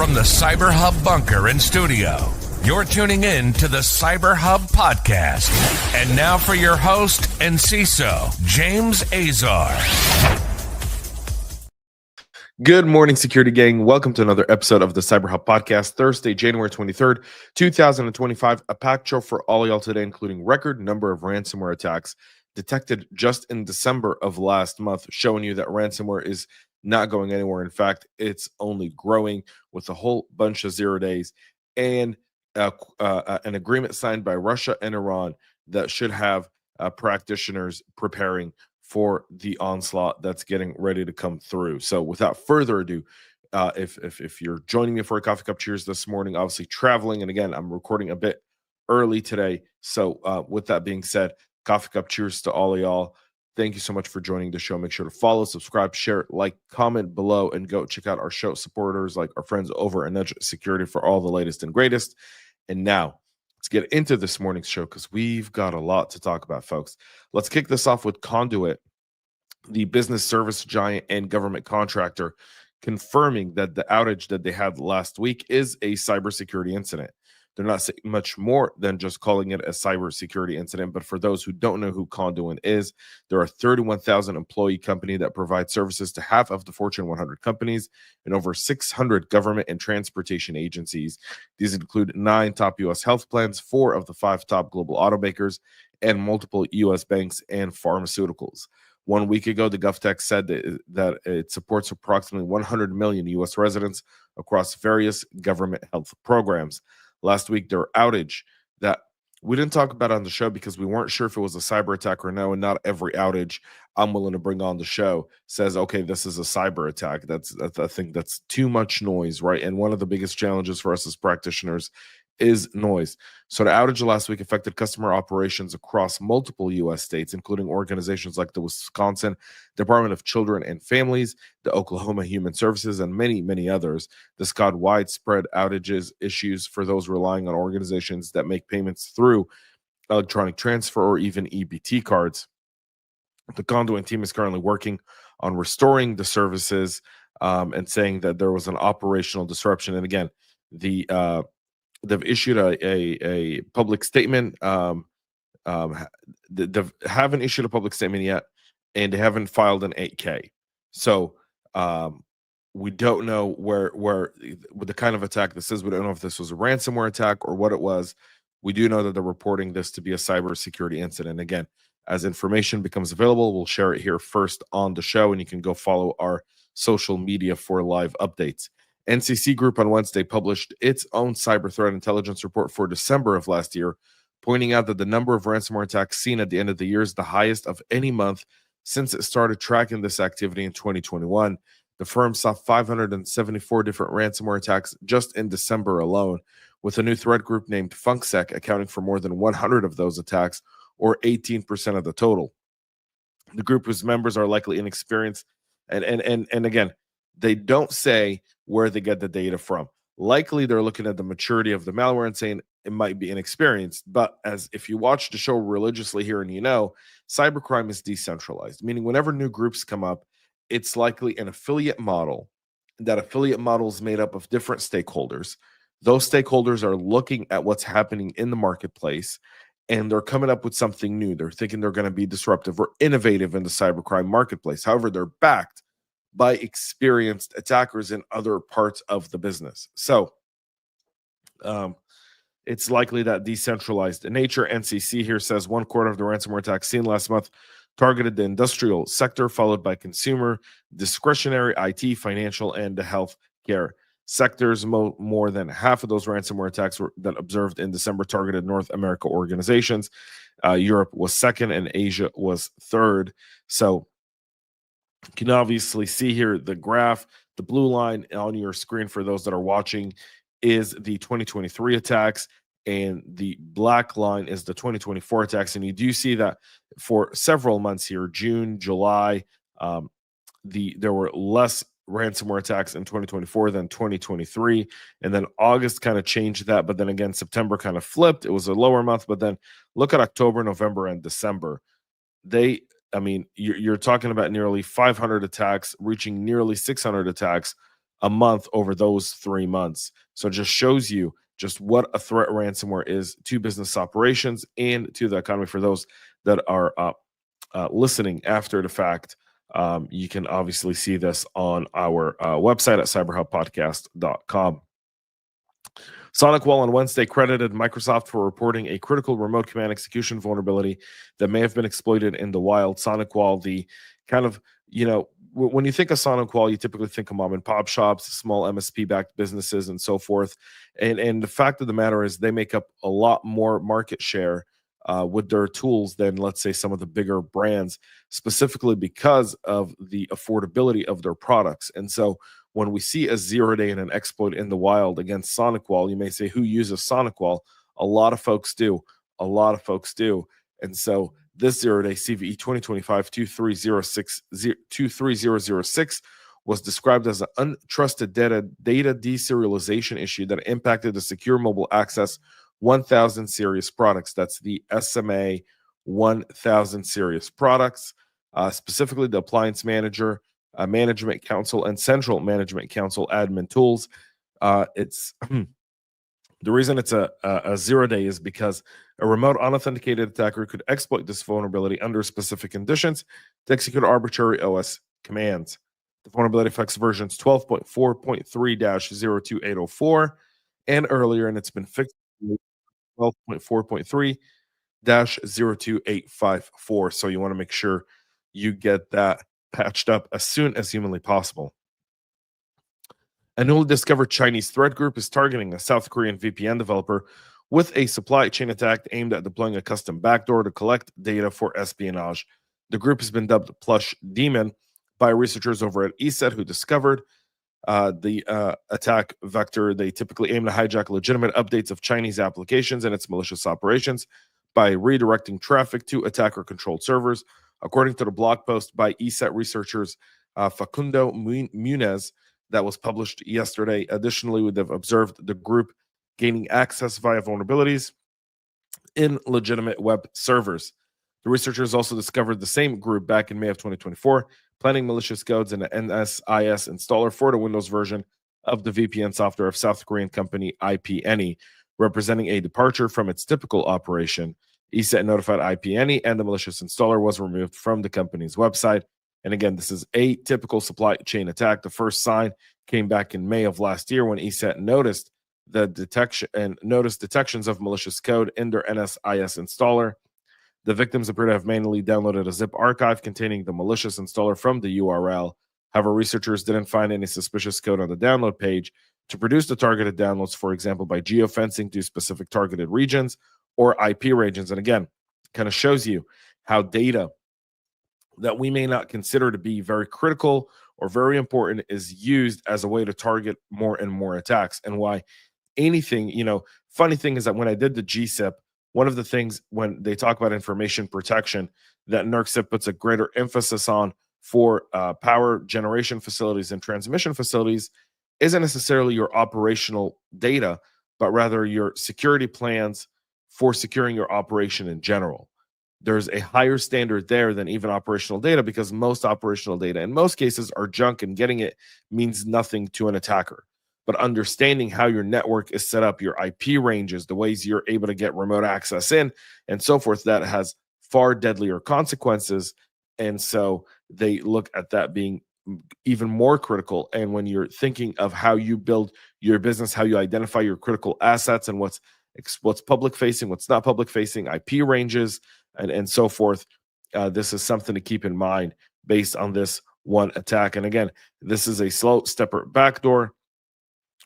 From the CyberHub bunker and studio, you're tuning in to the CyberHub Podcast. And now for your host and CISO, James Azar. Good morning, security gang. Welcome to another episode of the CyberHub Podcast, Thursday, January 23rd, 2025. A packed show for all y'all today, including record number of ransomware attacks detected just in December of last month, showing you that ransomware is not going anywhere. In fact, it's only growing with a whole bunch of 0 days and an agreement signed by Russia and Iran that should have practitioners preparing for the onslaught that's getting ready to come through. So without further ado, if you're joining me for a coffee cup cheers this morning, obviously traveling, and again, I'm recording a bit early today. So with that being said, coffee cup cheers to all of y'all. Thank you so much for joining the show. Make sure to follow, subscribe, share, like, comment below, and go check out our show supporters like our friends over at Edge Security for all the latest and greatest. And now, let's get into this morning's show because we've got a lot to talk about, folks. Let's kick this off with Conduent, the business service giant and government contractor, confirming that the outage that they had last week is a cybersecurity incident. They're not saying much more than just calling it a cybersecurity incident. But for those who don't know who Conduent is, they're a 31,000 employee company that provides services to half of the Fortune 100 companies and over 600 government and transportation agencies. These include 9 top U.S. health plans, 4 of the 5 top global automakers, and multiple U.S. banks and pharmaceuticals. 1 week ago, the GovTech said that it supports approximately 100 million U.S. residents across various government health programs. Last week, their outage that we didn't talk about on the show because we weren't sure if it was a cyber attack or no, and not every outage I'm willing to bring on the show says, okay, this is a cyber attack. That's I think that's too much noise, right? And one of the biggest challenges for us as practitioners is noise. So the outage last week affected customer operations across multiple U.S. states, including organizations like the Wisconsin Department of Children and Families, the Oklahoma Human Services, and many, many others. This caused widespread outages issues for those relying on organizations that make payments through electronic transfer or even EBT cards. The Conduent team is currently working on restoring the services and saying that there was an operational disruption. And again, they've issued a public statement. They haven't issued a public statement yet, and they haven't filed an 8K. So we don't know where with the kind of attack this is. We don't know if this was a ransomware attack or what it was. We do know that they're reporting this to be a cybersecurity incident. Again, as information becomes available, we'll share it here first on the show, and you can go follow our social media for live updates. NCC Group on Wednesday published its own cyber threat intelligence report for December of last year, pointing out that the number of ransomware attacks seen at the end of the year is the highest of any month since it started tracking this activity in 2021. The firm saw 574 different ransomware attacks just in December alone, with a new threat group named FunkSec accounting for more than 100 of those attacks, or 18% of the total. The group, whose members are likely inexperienced, and again, they don't say where they get the data from. Likely, they're looking at the maturity of the malware and saying it might be inexperienced. But as if you watch the show religiously here and you know, cybercrime is decentralized, meaning whenever new groups come up, it's likely an affiliate model. That affiliate model is made up of different stakeholders. Those stakeholders are looking at what's happening in the marketplace, and they're coming up with something new. They're thinking they're going to be disruptive or innovative in the cybercrime marketplace. However, they're backed by experienced attackers in other parts of the business. So it's likely that decentralized in nature. NCC here says 1/4 of the ransomware attacks seen last month targeted the industrial sector, followed by consumer, discretionary, IT, financial, and the health care sectors. More than half of those ransomware attacks that observed in December targeted North America organizations. Europe was second and Asia was third. So you can obviously see here the graph. The blue line on your screen for those that are watching is the 2023 attacks, and the black line is the 2024 attacks. And you do see that for several months here, June, July, there were less ransomware attacks in 2024 than 2023. And then August kind of changed that. But then again, September kind of flipped. It was a lower month. But then look at October, November, and December. You're talking about nearly 500 attacks, reaching nearly 600 attacks a month over those 3 months. So it just shows you just what a threat ransomware is to business operations and to the economy. For those that are listening after the fact, you can obviously see this on our website at cyberhubpodcast.com. Sonicwall on Wednesday credited Microsoft for reporting a critical remote command execution vulnerability that may have been exploited in the wild. Sonicwall, the kind of, when you think of Sonicwall, you typically think of mom and pop shops, small MSP-backed businesses, and so forth. And the fact of the matter is they make up a lot more market share with their tools than, let's say, some of the bigger brands, specifically because of the affordability of their products. And so when we see a Zeroday and an exploit in the wild against Sonicwall, you may say, who uses Sonicwall? A lot of folks do. A lot of folks do. And so this Zeroday CVE 2025-23006 was described as an untrusted data deserialization issue that impacted the secure mobile access 1000 series products. That's the SMA 1000 series products, specifically the appliance manager, management console, and central management console admin tools. It's the reason it's a Zeroday is because a remote unauthenticated attacker could exploit this vulnerability under specific conditions to execute arbitrary OS commands. The vulnerability affects versions 12.4.3-02804 and earlier, and it's been fixed 12.4.3-02854. So you want to make sure you get that patched up as soon as humanly possible. A newly discovered Chinese threat group is targeting a South Korean VPN developer with a supply chain attack aimed at deploying a custom backdoor to collect data for espionage. The group has been dubbed Plush Demon by researchers over at ESET who discovered the attack vector. They typically aim to hijack legitimate updates of Chinese applications and its malicious operations by redirecting traffic to attacker-controlled servers. According to the blog post by ESET researchers Facundo Munez that was published yesterday, additionally, they've observed the group gaining access via vulnerabilities in legitimate web servers. The researchers also discovered the same group back in May of 2024, planning malicious codes in an NSIS installer for the Windows version of the VPN software of South Korean company IPNE, representing a departure from its typical operation. ESET notified IPNE, and the malicious installer was removed from the company's website. And again, this is a typical supply chain attack. The first sign came back in May of last year when ESET noticed the detections of malicious code in their NSIS installer. The victims appear to have manually downloaded a zip archive containing the malicious installer from the URL. However, researchers didn't find any suspicious code on the download page to produce the targeted downloads, for example, by geofencing to specific targeted regions or IP regions. And again, kind of shows you how data that we may not consider to be very critical or very important is used as a way to target more and more attacks. And why anything, funny thing is that when I did the GSIP, one of the things when they talk about information protection that NERCSIP puts a greater emphasis on for power generation facilities and transmission facilities isn't necessarily your operational data, but rather your security plans for securing your operation in general. There's a higher standard there than even operational data because most operational data in most cases are junk, and getting it means nothing to an attacker. But understanding how your network is set up, your IP ranges, the ways you're able to get remote access in, and so forth, that has far deadlier consequences. And so they look at that being even more critical. And when you're thinking of how you build your business, how you identify your critical assets and what's public facing, what's not public facing, IP ranges, and so forth, this is something to keep in mind based on this one attack. And again, this is a slow stepper backdoor,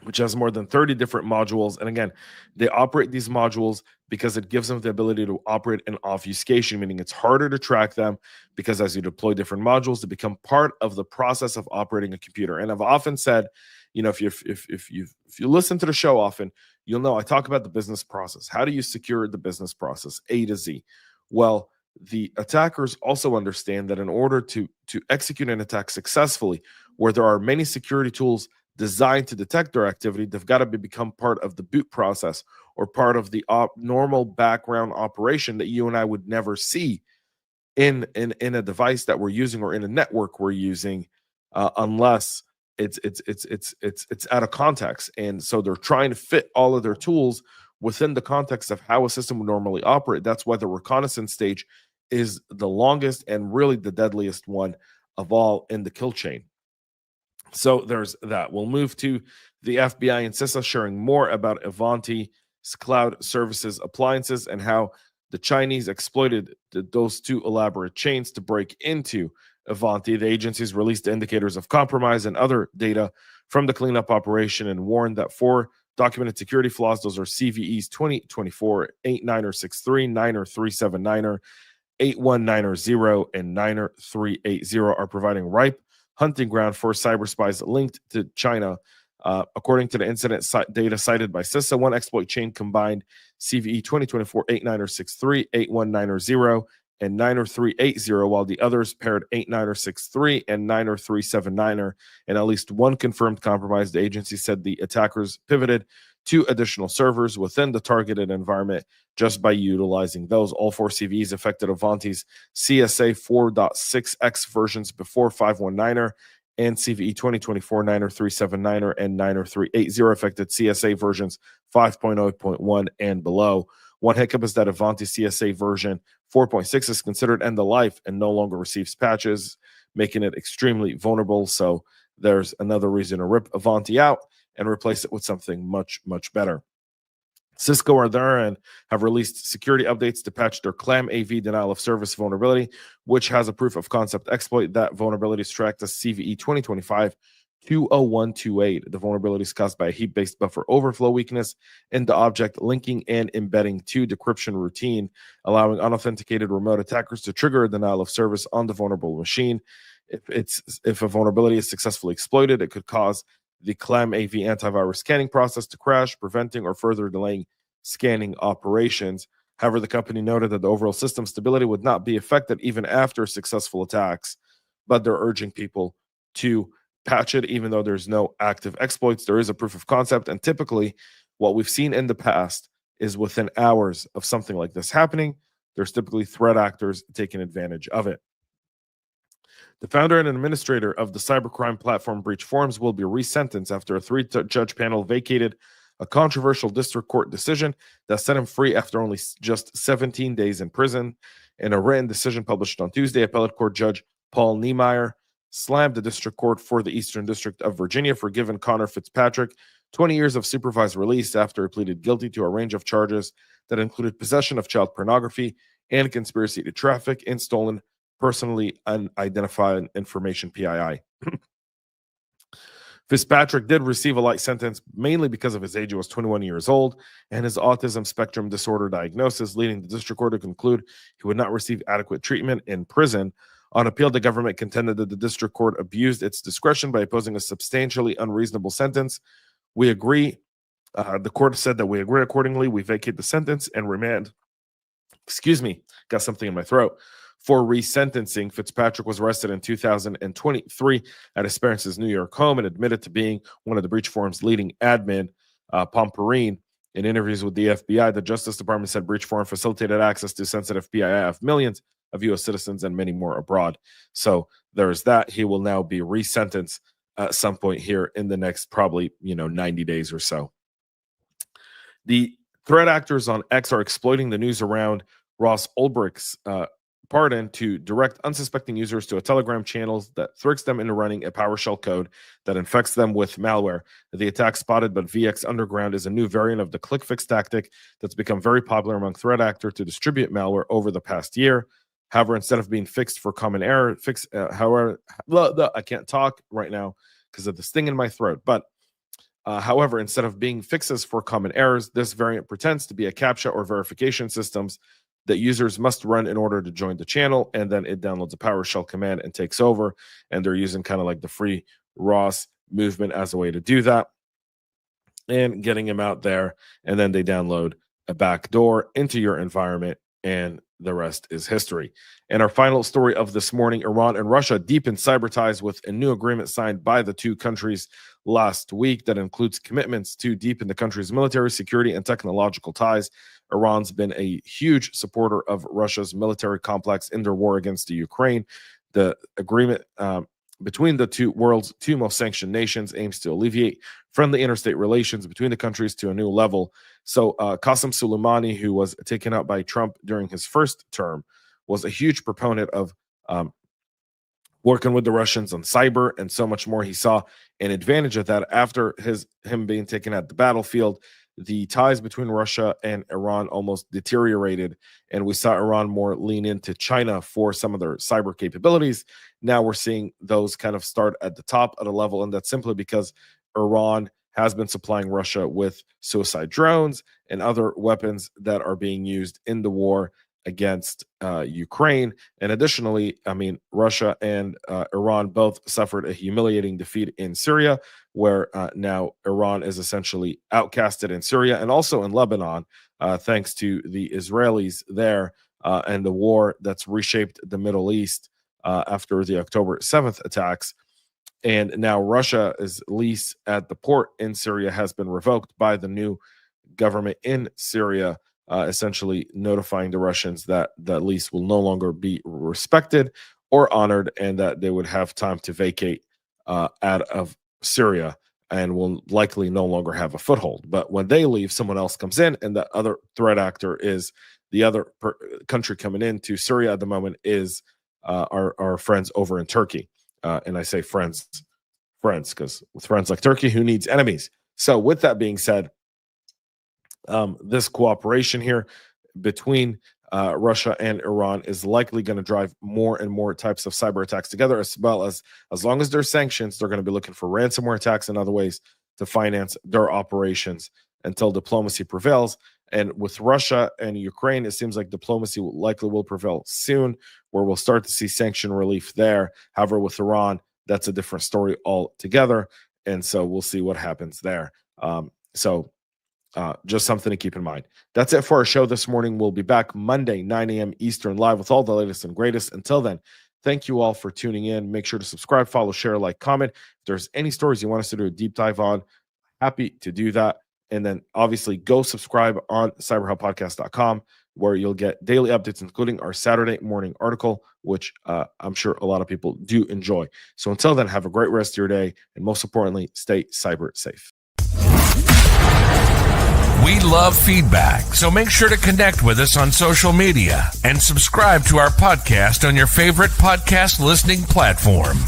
which has more than 30 different modules. And again, they operate these modules because it gives them the ability to operate in obfuscation, meaning it's harder to track them because as you deploy different modules, they become part of the process of operating a computer. And I've often said, if you listen to the show often, you'll know I talk about the business process. How do you secure the business process, A to Z? Well, the attackers also understand that in order to execute an attack successfully, where there are many security tools designed to detect their activity, they've got to become part of the boot process or part of the normal background operation that you and I would never see in a device that we're using or in a network we're using unless it's out of context, and so they're trying to fit all of their tools within the context of how a system would normally operate. That's why the reconnaissance stage is the longest and really the deadliest one of all in the kill chain. So there's that. We'll move to the FBI and CISO sharing more about Ivanti's cloud services appliances and how the Chinese exploited those two elaborate chains to break into Ivanti. The agencies released indicators of compromise and other data from the cleanup operation and warned that 4 documented security flaws, those are CVEs 2024 8963, 90379, 81900, and 90380, are providing ripe hunting ground for cyberspies linked to China. According to the incident data cited by CISO, one exploit chain combined CVE 2024 8963, 81900, and 90380, while the others paired 89063 and 90379, and at least one confirmed compromise. The agency said the attackers pivoted 2 additional servers within the targeted environment just by utilizing those. All 4 CVEs affected Ivanti's CSA 4.6x versions before 519er, and CVE 2024 90379 and 90380 affected CSA versions 5.0.1 and below. One hiccup is that Ivanti CSA version 4.6 is considered end of life and no longer receives patches, making it extremely vulnerable. So there's another reason to rip Ivanti out and replace it with something much, much better. Cisco are there and have released security updates to patch their ClamAV denial of service vulnerability, which has a proof of concept exploit. That vulnerability is tracked as CVE 2025 20128. The vulnerability is caused by a heap-based buffer overflow weakness in the object linking and embedding to decryption routine, allowing unauthenticated remote attackers to trigger a denial of service on the vulnerable machine. If a vulnerability is successfully exploited, it could cause the ClamAV antivirus scanning process to crash, preventing or further delaying scanning operations. However, the company noted that the overall system stability would not be affected even after successful attacks, but they're urging people to patch it even though there's no active exploits. There is a proof of concept, and typically what we've seen in the past is within hours of something like this happening, there's typically threat actors taking advantage of it. The founder and administrator of the cybercrime platform BreachForums will be resentenced after a 3-judge panel vacated a controversial district court decision that set him free after only just 17 days in prison. In a written decision published on Tuesday, appellate court judge Paul Niemeyer slammed the district court for the Eastern District of Virginia for giving Connor Fitzpatrick 20 years of supervised release after he pleaded guilty to a range of charges that included possession of child pornography and conspiracy to traffic in stolen personally unidentified information, PII. Fitzpatrick did receive a light sentence mainly because of his age. He was 21 years old and his autism spectrum disorder diagnosis, leading the district court to conclude he would not receive adequate treatment in prison. On appeal, the government contended that the district court abused its discretion by imposing a substantially unreasonable sentence. We agree. The court said that we agree accordingly. We vacate the sentence and remand. Excuse me, got something in my throat. For resentencing, Fitzpatrick was arrested in 2023 at his parents' New York home and admitted to being one of the BreachForums' leading admin, Pomperine. In interviews with the FBI, the Justice Department said BreachForum facilitated access to sensitive PII of millions of U.S. citizens and many more abroad. So there's that. He will now be resentenced at some point here in the next probably 90 days or so. The threat actors on X are exploiting the news around Ross Ulbricht's pardon to direct unsuspecting users to a Telegram channels that tricks them into running a PowerShell code that infects them with malware. The attack spotted, but VX Underground is a new variant of the click fix tactic that's become very popular among threat actors to distribute malware over the past year. However, instead of being fixed for common error, I can't talk right now because of this thing in my throat. But however, instead of being fixes for common errors, this variant pretends to be a CAPTCHA or verification systems that users must run in order to join the channel, and then it downloads a PowerShell command and takes over. And they're using kind of like the free ROS movement as a way to do that and getting them out there. And then they download a backdoor into your environment, and the rest is history. And our final story of this morning, Iran and Russia deepen cyber ties with a new agreement signed by the two countries last week that includes commitments to deepen the country's military, security, and technological ties. Iran's been a huge supporter of Russia's military complex in their war against the Ukraine. The agreement between the world's two most sanctioned nations aims to alleviate friendly interstate relations between the countries to a new level. So Qasem Soleimani, who was taken out by Trump during his first term, was a huge proponent of working with the Russians on cyber and so much more. He saw an advantage of that after him being taken at the battlefield. The ties between Russia and Iran almost deteriorated, and we saw Iran more lean into China for some of their cyber capabilities. Now we're seeing those kind of start at the top at a level, and that's simply because Iran has been supplying Russia with suicide drones and other weapons that are being used in the war against Ukraine. And additionally, Russia and Iran both suffered a humiliating defeat in Syria, where now Iran is essentially outcasted in Syria and also in Lebanon, thanks to the Israelis there and the war that's reshaped the Middle East after the October 7th attacks. And now Russia's lease at the port in Syria has been revoked by the new government in Syria, essentially notifying the Russians that that lease will no longer be respected or honored, and that they would have time to vacate out of Syria and will likely no longer have a foothold. But when they leave, someone else comes in, and the other threat actor is the other country coming into Syria at the moment is our friends over in Turkey. And I say friends because with friends like Turkey, who needs enemies? So with that being said, this cooperation here between Russia and Iran is likely going to drive more and more types of cyber attacks together, as well as long as there's sanctions, they're going to be looking for ransomware attacks and other ways to finance their operations until diplomacy prevails. And with Russia and Ukraine, it seems like diplomacy likely will prevail soon, where we'll start to see sanction relief there. However, with Iran, that's a different story altogether. And so we'll see what happens there. Just something to keep in mind. That's it for our show this morning. We'll be back Monday, 9 a.m. Eastern, live with all the latest and greatest. Until then, thank you all for tuning in. Make sure to subscribe, follow, share, like, comment. If there's any stories you want us to do a deep dive on, happy to do that. And then obviously go subscribe on cyberhubpodcast.com, where you'll get daily updates, including our Saturday morning article, which I'm sure a lot of people do enjoy. So until then, have a great rest of your day. And most importantly, stay cyber safe. We love feedback, so make sure to connect with us on social media and subscribe to our podcast on your favorite podcast listening platform.